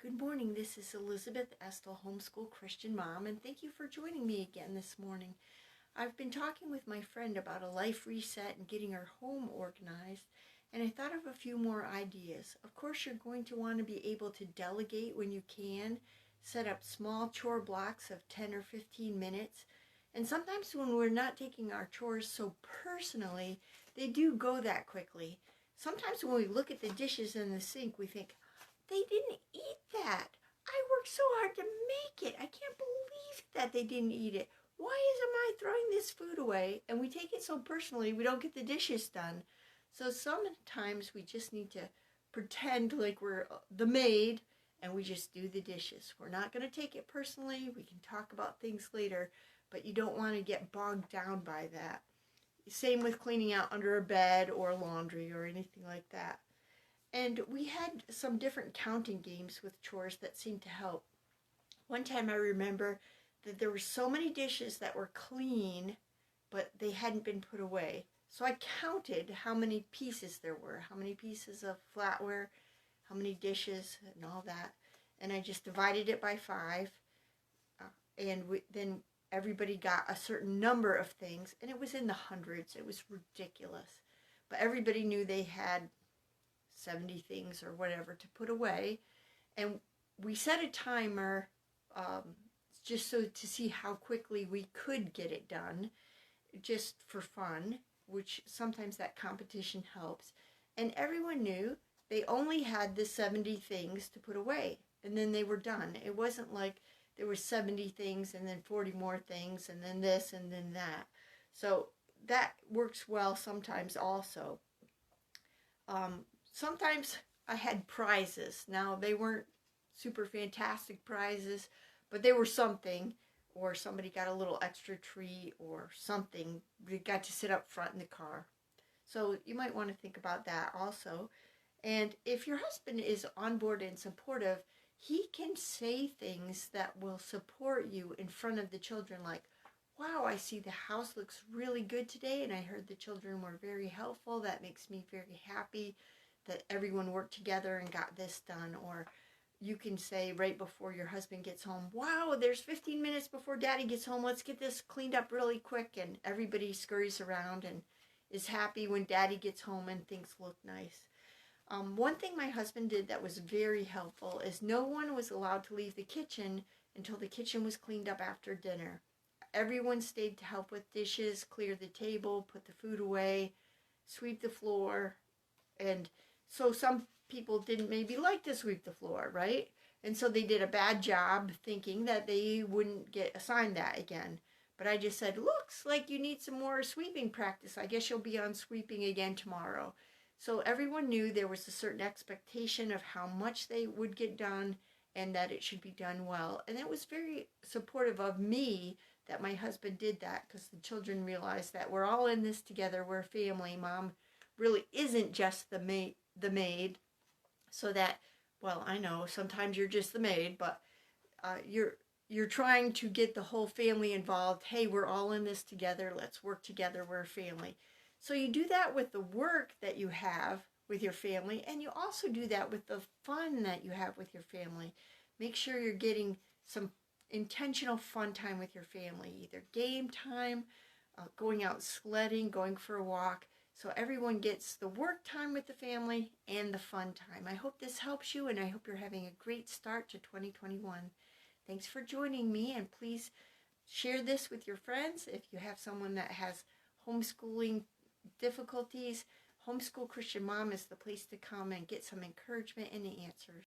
Good morning, this is Elizabeth Estel, homeschool Christian mom, and thank you for joining me again this morning. I've been talking with my friend about a life reset and getting our home organized, and I thought of a few more ideas. Of course, you're going to want to be able to delegate when you can, set up small chore blocks of 10 or 15 minutes, and sometimes when we're not taking our chores so personally, they do go that quickly. Sometimes when we look at the dishes in the sink, we think, they didn't eat that. I worked so hard to make it. I can't believe that they didn't eat it. Why am I throwing this food away? And we take it so personally, we don't get the dishes done. So sometimes we just need to pretend like we're the maid and we just do the dishes. We're not going to take it personally. We can talk about things later, but you don't want to get bogged down by that. Same with cleaning out under a bed or laundry or anything like that. And we had some different counting games with chores that seemed to help. One time I remember that there were so many dishes that were clean, but they hadn't been put away. So I counted how many pieces there were, how many pieces of flatware, how many dishes, and all that. And I just divided it by 5. Then everybody got a certain number of things, and it was in the hundreds. It was ridiculous. But everybody knew they had 70 things or whatever to put away, and we set a timer just so to see how quickly we could get it done, just for fun, which sometimes that competition helps. And everyone knew they only had the 70 things to put away, and then they were done. It wasn't like there were 70 things and then 40 more things and then this and then that. So that works well sometimes also. Sometimes I had prizes. Now, they weren't super fantastic prizes, but they were something, or somebody got a little extra treat or something. They got to sit up front in the car. So you might want to think about that also. And if your husband is on board and supportive, he can say things that will support you in front of the children, like, wow, I see the house looks really good today, and I heard the children were very helpful. That makes me very happy that everyone worked together and got this done. Or you can say right before your husband gets home, wow, there's 15 minutes before daddy gets home. Let's get this cleaned up really quick. And everybody scurries around and is happy when daddy gets home and things look nice. One thing my husband did that was very helpful is no one was allowed to leave the kitchen until the kitchen was cleaned up after dinner. Everyone stayed to help with dishes, clear the table, put the food away, sweep the floor. And so some people didn't maybe like to sweep the floor, right? And so they did a bad job thinking that they wouldn't get assigned that again. But I just said, looks like you need some more sweeping practice. I guess you'll be on sweeping again tomorrow. So everyone knew there was a certain expectation of how much they would get done and that it should be done well. And it was very supportive of me that my husband did that, because the children realized that we're all in this together. We're a family. Mom really isn't just the maid, so that, well, I know sometimes you're just the maid, but you're trying to get the whole family involved. Hey, we're all in this together. Let's work together. We're a family. So you do that with the work that you have with your family, and you also do that with the fun that you have with your family. Make sure you're getting some intentional fun time with your family, either game time, going out sledding, going for a walk. So everyone gets the work time with the family and the fun time. I hope this helps you, and I hope you're having a great start to 2021. Thanks for joining me, and please share this with your friends. If you have someone that has homeschooling difficulties, Homeschool Christian Mom is the place to come and get some encouragement and answers.